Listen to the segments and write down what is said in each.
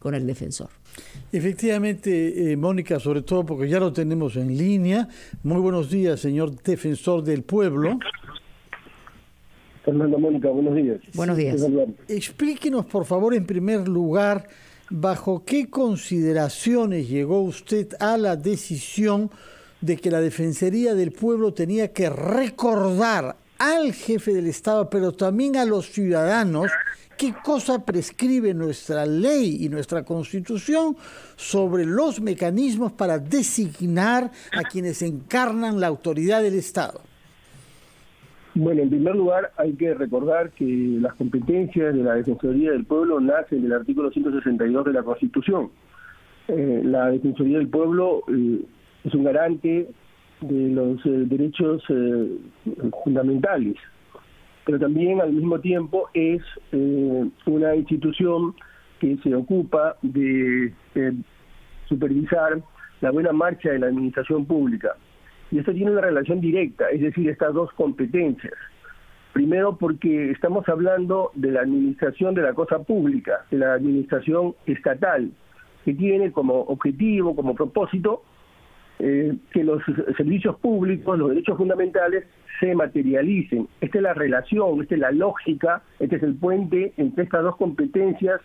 con el defensor. Efectivamente, Mónica, sobre todo porque ya lo tenemos en línea. Muy buenos días, señor defensor del pueblo. Fernando, Mónica, buenos días. Buenos días. Explíquenos, por favor, en primer lugar, ¿bajo qué consideraciones llegó usted a la decisión de que la Defensoría del Pueblo tenía que recordar al jefe del Estado, pero también a los ciudadanos, qué cosa prescribe nuestra ley y nuestra Constitución sobre los mecanismos para designar a quienes encarnan la autoridad del Estado? Bueno, en primer lugar hay que recordar que las competencias de la Defensoría del Pueblo nacen del artículo 162 de la Constitución. La Defensoría del Pueblo es un garante de los derechos fundamentales, pero también al mismo tiempo es una institución que se ocupa de supervisar la buena marcha de la administración pública. Y esto tiene una relación directa, es decir, estas dos competencias. Primero porque estamos hablando de la administración de la cosa pública, de la administración estatal, que tiene como objetivo, como propósito, que los servicios públicos, los derechos fundamentales, se materialicen. Esta es la relación, esta es la lógica, este es el puente entre estas dos competencias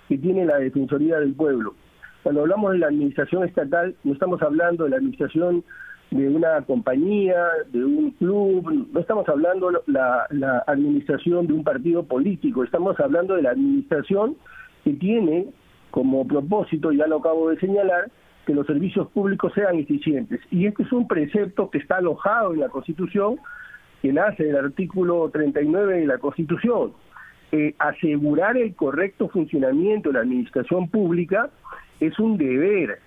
que tiene la Defensoría del Pueblo. Cuando hablamos de la administración estatal, no estamos hablando de la administración de una compañía, de un club, no estamos hablando de la administración de un partido político, estamos hablando de la administración que tiene como propósito, ya lo acabo de señalar, que los servicios públicos sean eficientes. Y este es un precepto que está alojado en la Constitución, que nace del artículo 39 de la Constitución. Asegurar el correcto funcionamiento de la administración pública es un deber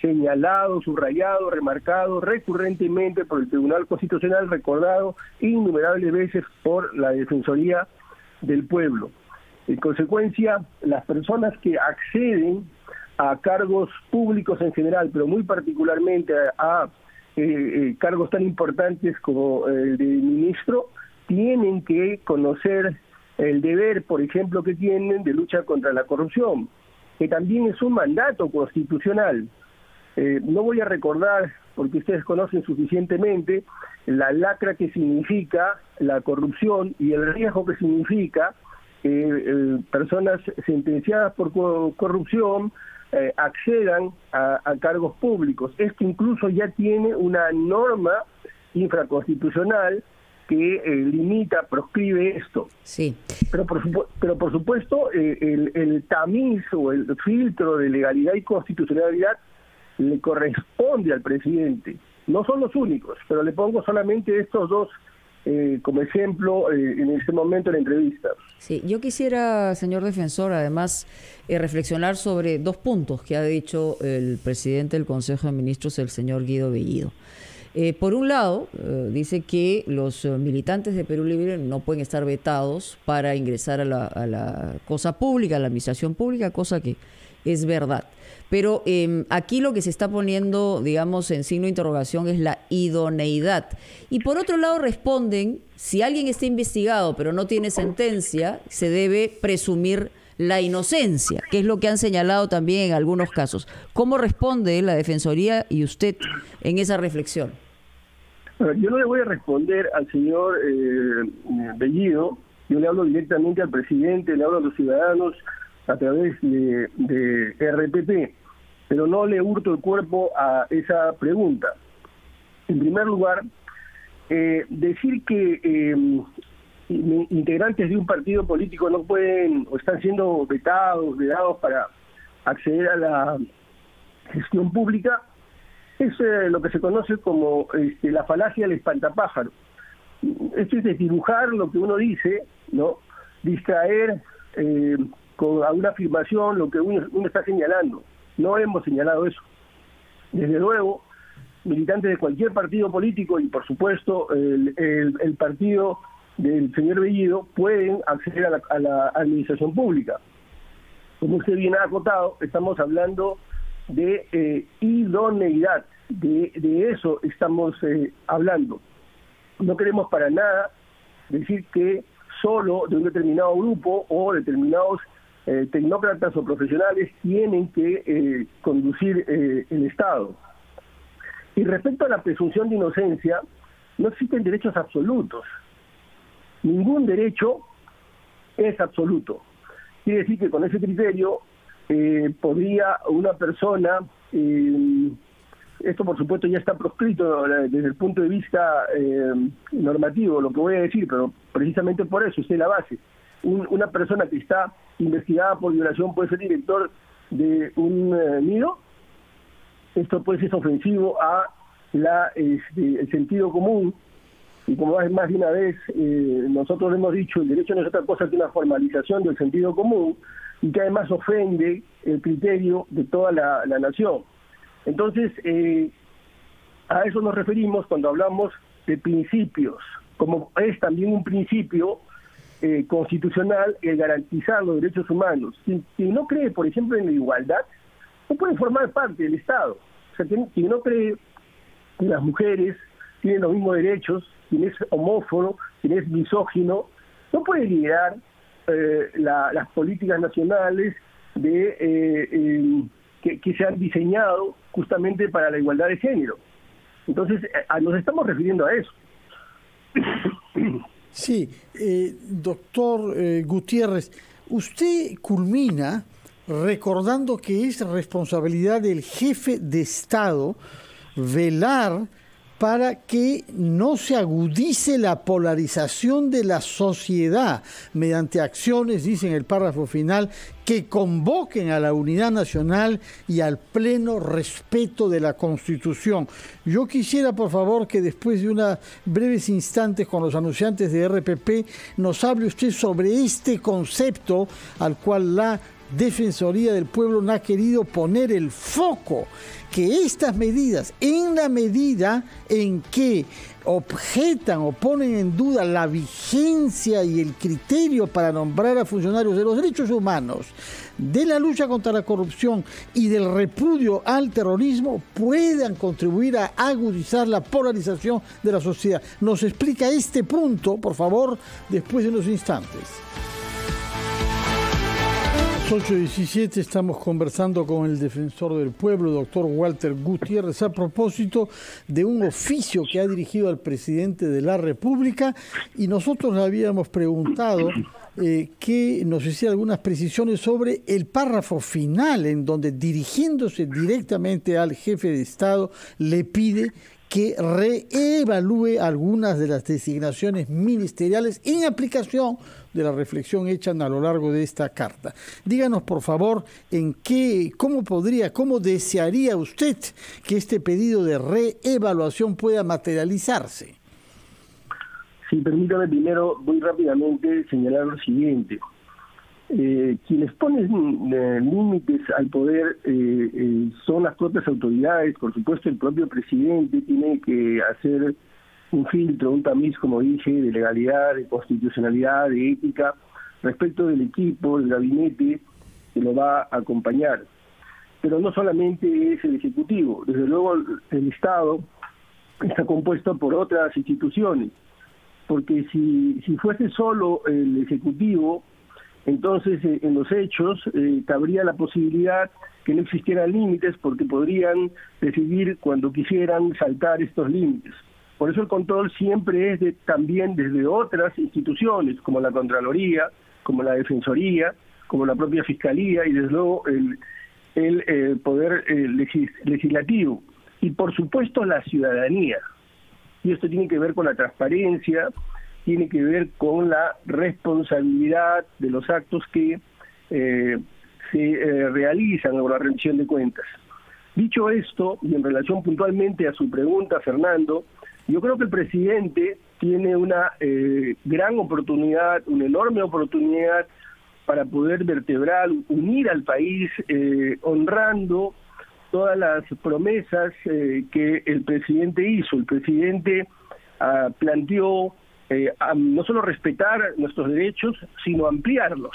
señalado, subrayado, remarcado recurrentemente por el Tribunal Constitucional, recordado innumerables veces por la Defensoría del Pueblo. En consecuencia, las personas que acceden a cargos públicos en general, pero muy particularmente a cargos tan importantes como el de ministro, tienen que conocer el deber, por ejemplo, que tienen de lucha contra la corrupción, que también es un mandato constitucional. No voy a recordar, porque ustedes conocen suficientemente, la lacra que significa la corrupción y el riesgo que significa personas sentenciadas por corrupción accedan a cargos públicos. Esto incluso ya tiene una norma infraconstitucional que limita, proscribe esto. Sí. Pero por supuesto, el tamiz o el filtro de legalidad y constitucionalidad le corresponde al presidente. No son los únicos, pero le pongo solamente estos dos como ejemplo en este momento de la entrevista. Sí, yo quisiera, señor defensor, además reflexionar sobre dos puntos que ha dicho el presidente del Consejo de Ministros, el señor Guido Bellido. Por un lado, dice que los militantes de Perú Libre no pueden estar vetados para ingresar a la cosa pública, a la administración pública, cosa que es verdad. Pero aquí lo que se está poniendo, digamos, en signo de interrogación es la idoneidad. Y por otro lado responden, si alguien está investigado pero no tiene sentencia, se debe presumir la inocencia, que es lo que han señalado también en algunos casos. ¿Cómo responde la Defensoría y usted en esa reflexión? Yo no le voy a responder al señor Bellido, yo le hablo directamente al presidente, le hablo a los ciudadanos a través de RPP, pero no le hurto el cuerpo a esa pregunta. En primer lugar, decir que integrantes de un partido político no pueden o están siendo vedados para acceder a la gestión pública es lo que se conoce como la falacia del espantapájaro. Esto es desdibujar lo que uno dice, ¿no? Distraer con alguna afirmación lo que uno está señalando. No hemos señalado eso. Desde luego, militantes de cualquier partido político y por supuesto el partido del señor Bellido pueden acceder a la administración pública. Como usted bien ha acotado, estamos hablando de idoneidad, de eso estamos hablando. No queremos para nada decir que solo de un determinado grupo o determinados tecnócratas o profesionales tienen que conducir el Estado. Y respecto a la presunción de inocencia, no existen derechos absolutos. Ningún derecho es absoluto. Quiere decir que con ese criterio podría una persona, esto por supuesto ya está proscrito desde el punto de vista normativo, lo que voy a decir, pero precisamente por eso, esta es la base. Una persona que está investigada por violación puede ser director de un nido. Esto pues es ofensivo a el sentido común, y como más de una vez nosotros hemos dicho, el derecho no es otra cosa que una formalización del sentido común, y que además ofende el criterio de toda la nación. Entonces, a eso nos referimos cuando hablamos de principios, como es también un principio constitucional el garantizar los derechos humanos. Quien no cree, por ejemplo, en la igualdad, no puede formar parte del Estado. O sea, quien no cree que las mujeres tienen los mismos derechos, quien es homófobo, quien es misógino, no puede liderar las políticas nacionales que se han diseñado justamente para la igualdad de género. Entonces, nos estamos refiriendo a eso. Sí, doctor Gutiérrez, usted culmina recordando que es responsabilidad del jefe de Estado velar para que no se agudice la polarización de la sociedad mediante acciones, dice en el párrafo final, que convoquen a la unidad nacional y al pleno respeto de la Constitución. Yo quisiera, por favor, que después de unos breves instantes con los anunciantes de RPP nos hable usted sobre este concepto al cual la Defensoría del Pueblo no ha querido poner el foco, que estas medidas, en la medida en que objetan o ponen en duda la vigencia y el criterio para nombrar a funcionarios de los derechos humanos, de la lucha contra la corrupción y del repudio al terrorismo, puedan contribuir a agudizar la polarización de la sociedad. Nos explica este punto, por favor, después de unos instantes. 8:17, estamos conversando con el defensor del pueblo, doctor Walter Gutiérrez, a propósito de un oficio que ha dirigido al presidente de la República, y nosotros le habíamos preguntado que nos hiciera algunas precisiones sobre el párrafo final, en donde, dirigiéndose directamente al jefe de Estado, le pide que reevalúe algunas de las designaciones ministeriales en aplicación de la reflexión hecha a lo largo de esta carta. Díganos, por favor, cómo desearía usted que este pedido de reevaluación pueda materializarse. Sí, permítame primero, muy rápidamente, señalar lo siguiente. Quienes ponen límites al poder son las propias autoridades. Por supuesto, el propio presidente tiene que hacer un filtro, un tamiz, como dije, de legalidad, de constitucionalidad, de ética, respecto del equipo, del gabinete que lo va a acompañar. Pero no solamente es el Ejecutivo, desde luego el Estado está compuesto por otras instituciones, porque si fuese solo el Ejecutivo, entonces en los hechos cabría la posibilidad que no existieran límites, porque podrían decidir cuando quisieran saltar estos límites. Por eso el control siempre es también desde otras instituciones, como la Contraloría, como la Defensoría, como la propia Fiscalía, y desde luego el poder legislativo. Y por supuesto la ciudadanía. Y esto tiene que ver con la transparencia, tiene que ver con la responsabilidad de los actos que se realizan o la rendición de cuentas. Dicho esto, y en relación puntualmente a su pregunta, Fernando, yo creo que el presidente tiene una gran oportunidad, una enorme oportunidad para poder vertebrar, unir al país, honrando todas las promesas que el presidente hizo. El presidente planteó no solo respetar nuestros derechos, sino ampliarlos.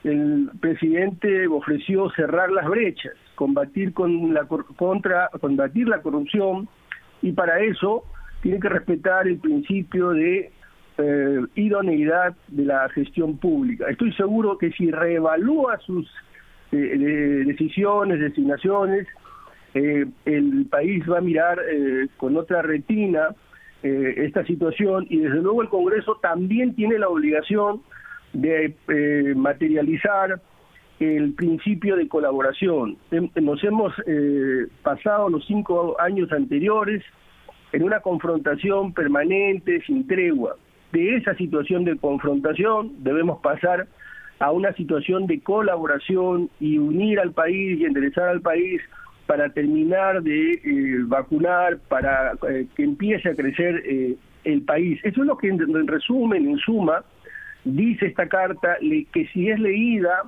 El presidente ofreció cerrar las brechas, combatir la corrupción, y para eso tiene que respetar el principio de idoneidad de la gestión pública. Estoy seguro que si reevalúa sus decisiones, designaciones, el país va a mirar con otra retina esta situación, y desde luego el Congreso también tiene la obligación de materializar el principio de colaboración. Nos hemos pasado los 5 años anteriores en una confrontación permanente, sin tregua. De esa situación de confrontación debemos pasar a una situación de colaboración y unir al país y enderezar al país para terminar de vacunar, para que empiece a crecer el país. Eso es lo que en resumen, en suma, dice esta carta, que si es leída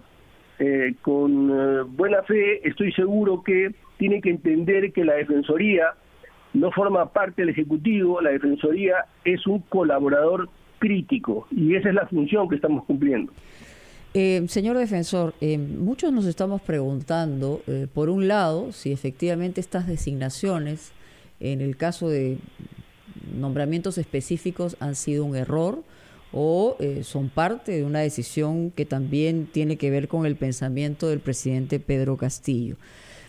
con buena fe, estoy seguro que tiene que entender que la Defensoría no forma parte del Ejecutivo. La Defensoría es un colaborador crítico, y esa es la función que estamos cumpliendo. Señor defensor, muchos nos estamos preguntando, por un lado, si efectivamente estas designaciones, en el caso de nombramientos específicos, han sido un error o son parte de una decisión que también tiene que ver con el pensamiento del presidente Pedro Castillo.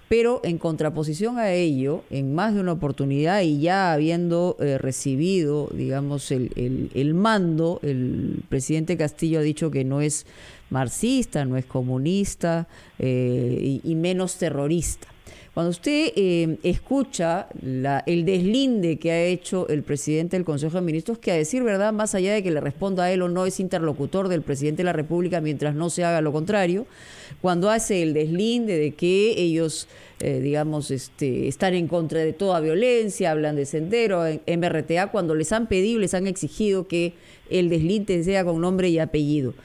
Pero en contraposición a ello, en más de una oportunidad y ya habiendo recibido, digamos, el mando, el presidente Castillo ha dicho que no es marxista, no es comunista y menos terrorista. Cuando usted escucha el deslinde que ha hecho el presidente del Consejo de Ministros, que a decir verdad, más allá de que le responda a él o no, es interlocutor del presidente de la República mientras no se haga lo contrario, cuando hace el deslinde de que ellos, digamos, están en contra de toda violencia, hablan de Sendero, en MRTA, cuando les han pedido, les han exigido que el deslinde sea con nombre y apellido.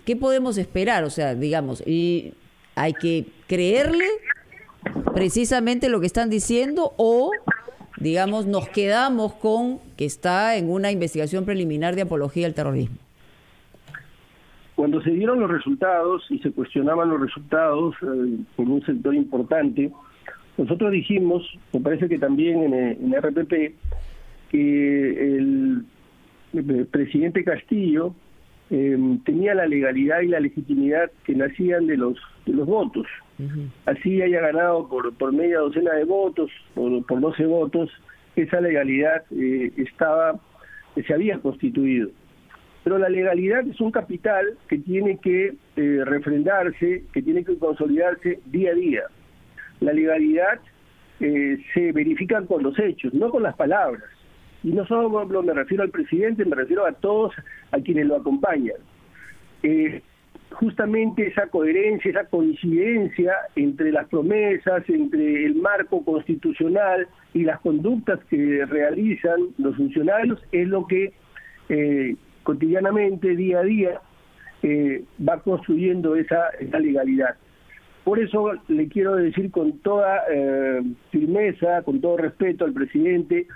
¿Qué podemos esperar? O sea, digamos, hay que creerle precisamente lo que están diciendo, o digamos nos quedamos con que está en una investigación preliminar de apología al terrorismo. Cuando se dieron los resultados y se cuestionaban los resultados por un sector importante, nosotros dijimos, me parece que también en RPP, que el presidente Castillo tenía la legalidad y la legitimidad que nacían de los votos. Uh-huh. Así haya ganado por media docena de votos, por 12 votos, esa legalidad se había constituido. Pero la legalidad es un capital que tiene que refrendarse, que tiene que consolidarse día a día. La legalidad se verifica con los hechos, no con las palabras. Y no solo me refiero al presidente, me refiero a todos a quienes lo acompañan. Justamente esa coherencia, esa coincidencia entre las promesas, entre el marco constitucional y las conductas que realizan los funcionarios, es lo que cotidianamente, día a día, va construyendo esa legalidad. Por eso le quiero decir con toda firmeza, con todo respeto al presidente,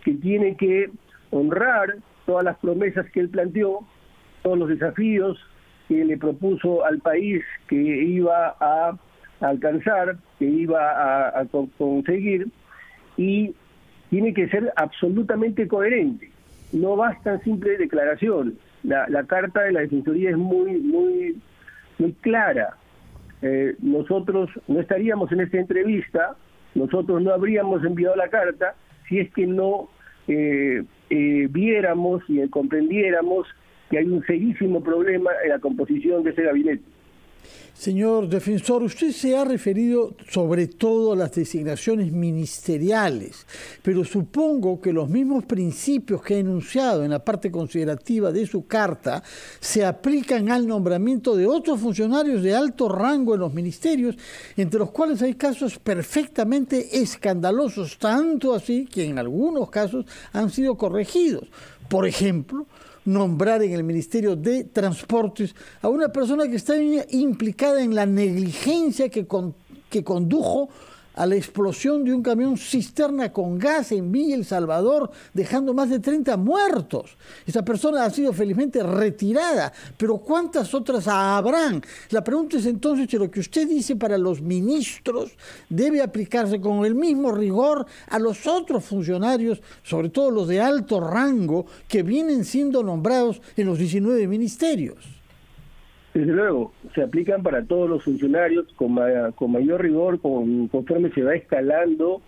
que tiene que honrar todas las promesas que él planteó, todos los desafíos que le propuso al país que iba a alcanzar, que iba a conseguir, y tiene que ser absolutamente coherente. No bastan simples declaraciones. La carta de la Defensoría es muy clara. Nosotros no estaríamos en esta entrevista, nosotros no habríamos enviado la carta si es que no viéramos y comprendiéramos que hay un serísimo problema en la composición de ese gabinete. Señor defensor, usted se ha referido sobre todo a las designaciones ministeriales, pero supongo que los mismos principios que ha enunciado en la parte considerativa de su carta se aplican al nombramiento de otros funcionarios de alto rango en los ministerios, entre los cuales hay casos perfectamente escandalosos, tanto así que en algunos casos han sido corregidos. Por ejemplo, nombrar en el Ministerio de Transportes a una persona que está implicada en la negligencia que condujo a la explosión de un camión cisterna con gas en Villa El Salvador, dejando más de 30 muertos. Esa persona ha sido felizmente retirada, pero ¿cuántas otras habrán? La pregunta es entonces si lo que usted dice para los ministros debe aplicarse con el mismo rigor a los otros funcionarios, sobre todo los de alto rango, que vienen siendo nombrados en los 19 ministerios. Desde luego, se aplican para todos los funcionarios con mayor rigor conforme se va escalando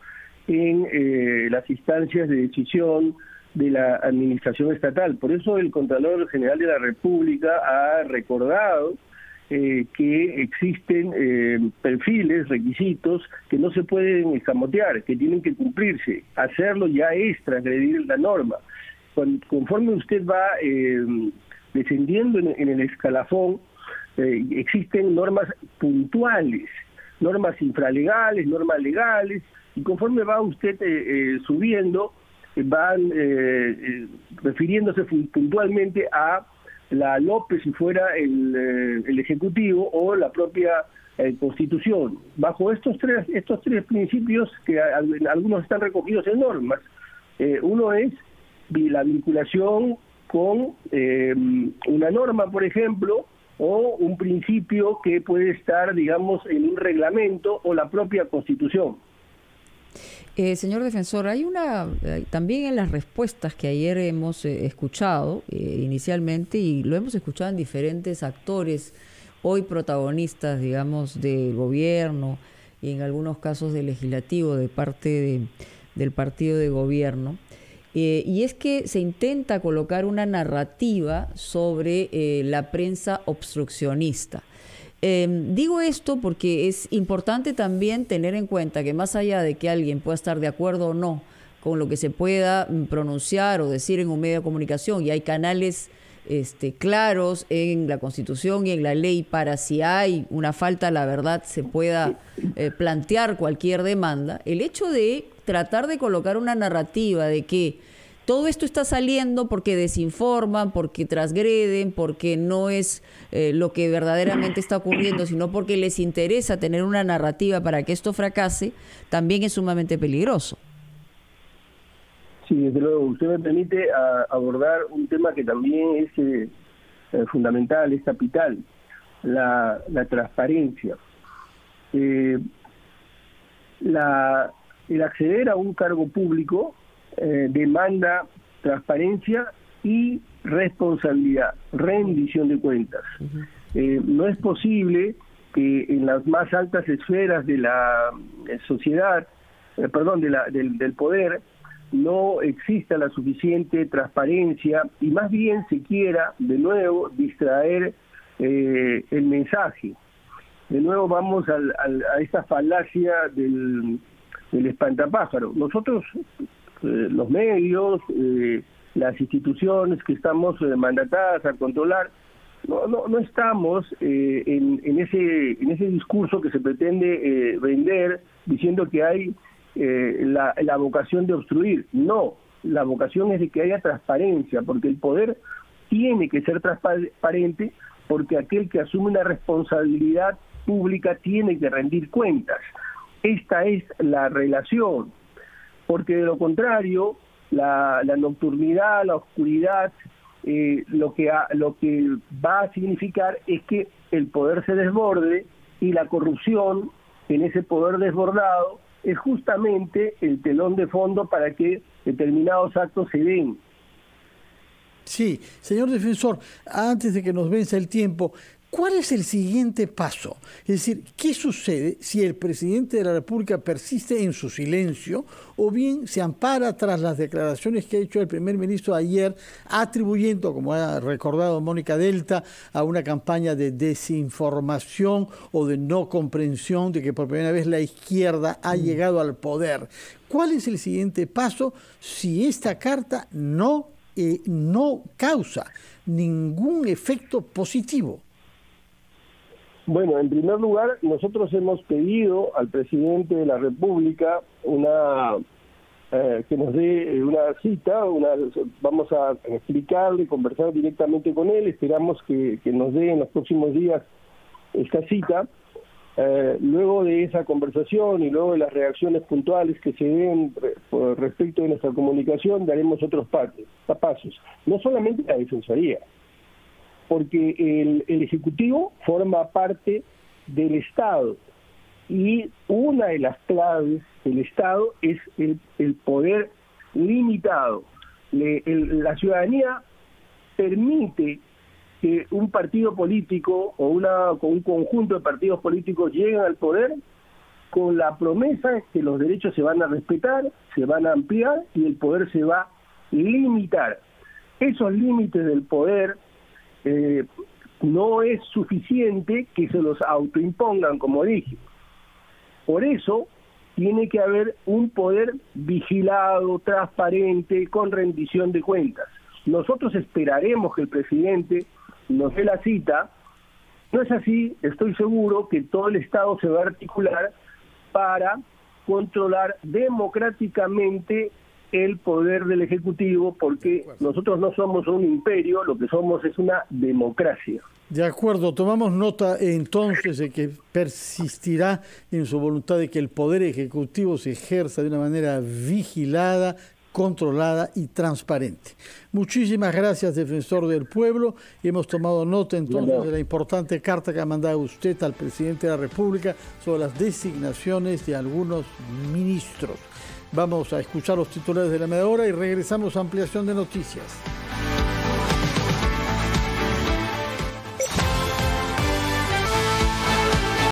en las instancias de decisión de la administración estatal. Por eso el Contralor General de la República ha recordado que existen perfiles, requisitos que no se pueden escamotear, que tienen que cumplirse. Hacerlo ya es transgredir la norma. Conforme usted va descendiendo en el escalafón, existen normas puntuales, normas infralegales, normas legales, y conforme va usted subiendo, van refiriéndose puntualmente a la LOPE si fuera el Ejecutivo o la propia Constitución. Bajo estos tres principios, que algunos están recogidos en normas, uno es la vinculación con una norma, por ejemplo, o un principio que puede estar, digamos, en un reglamento o la propia Constitución. Señor defensor, hay también en las respuestas que ayer hemos escuchado inicialmente, y lo hemos escuchado en diferentes actores, hoy protagonistas, digamos, del gobierno y en algunos casos del legislativo, de parte del partido de gobierno, y es que se intenta colocar una narrativa sobre la prensa obstruccionista. Digo esto porque es importante también tener en cuenta que más allá de que alguien pueda estar de acuerdo o no con lo que se pueda pronunciar o decir en un medio de comunicación, y hay canales claros en la Constitución y en la ley para, si hay una falta a la verdad, se pueda plantear cualquier demanda, el hecho de tratar de colocar una narrativa de que todo esto está saliendo porque desinforman, porque transgreden, porque no es lo que verdaderamente está ocurriendo, sino porque les interesa tener una narrativa para que esto fracase, también es sumamente peligroso. Sí, desde luego. Usted me permite abordar un tema que también es fundamental, es capital, la transparencia. El acceder a un cargo público demanda transparencia y responsabilidad, rendición de cuentas. No es posible que en las más altas esferas de la sociedad, del poder, no exista la suficiente transparencia y más bien se quiera de nuevo distraer el mensaje. De nuevo vamos a esta falacia del espantapájaro. Nosotros, los medios, las instituciones que estamos mandatadas a controlar, no estamos en ese discurso que se pretende vender, diciendo que hay la vocación de obstruir. No, la vocación es de que haya transparencia, porque el poder tiene que ser transparente, porque aquel que asume una responsabilidad pública tiene que rendir cuentas. Esta es la relación, porque de lo contrario, la nocturnidad, la oscuridad, lo que va a significar es que el poder se desborde, y la corrupción en ese poder desbordado es justamente el telón de fondo para que determinados actos se den. Sí, señor defensor, antes de que nos venza el tiempo, ¿cuál es el siguiente paso? Es decir, ¿qué sucede si el presidente de la República persiste en su silencio o bien se ampara tras las declaraciones que ha hecho el primer ministro ayer, atribuyendo, como ha recordado Mónica Delta, a una campaña de desinformación o de no comprensión de que por primera vez la izquierda ha llegado al poder? ¿Cuál es el siguiente paso si esta carta no causa ningún efecto positivo? Bueno, en primer lugar, nosotros hemos pedido al presidente de la República que nos dé una cita, vamos a explicarle, conversar directamente con él, esperamos que nos dé en los próximos días esta cita, Luego de esa conversación y luego de las reacciones puntuales que se den respecto de nuestra comunicación, daremos otros pasos. No solamente la Defensoría, porque el Ejecutivo forma parte del Estado y una de las claves del Estado es el poder limitado. La ciudadanía permite que un partido político o un conjunto de partidos políticos lleguen al poder con la promesa que los derechos se van a respetar, se van a ampliar y el poder se va a limitar. Esos límites del poder no es suficiente que se los autoimpongan, como dije. Por eso tiene que haber un poder vigilado, transparente, con rendición de cuentas. Nosotros esperaremos que el presidente nos dé la cita. No es así, estoy seguro que todo el Estado se va a articular para controlar democráticamente el poder del Ejecutivo, porque nosotros no somos un imperio, lo que somos es una democracia. De acuerdo, tomamos nota entonces de que persistirá en su voluntad de que el Poder Ejecutivo se ejerza de una manera vigilada, controlada y transparente. Muchísimas gracias, defensor del pueblo. Hemos tomado nota entonces de la importante carta que ha mandado usted al presidente de la República sobre las designaciones de algunos ministros. Vamos a escuchar los titulares de la media hora y regresamos a ampliación de noticias.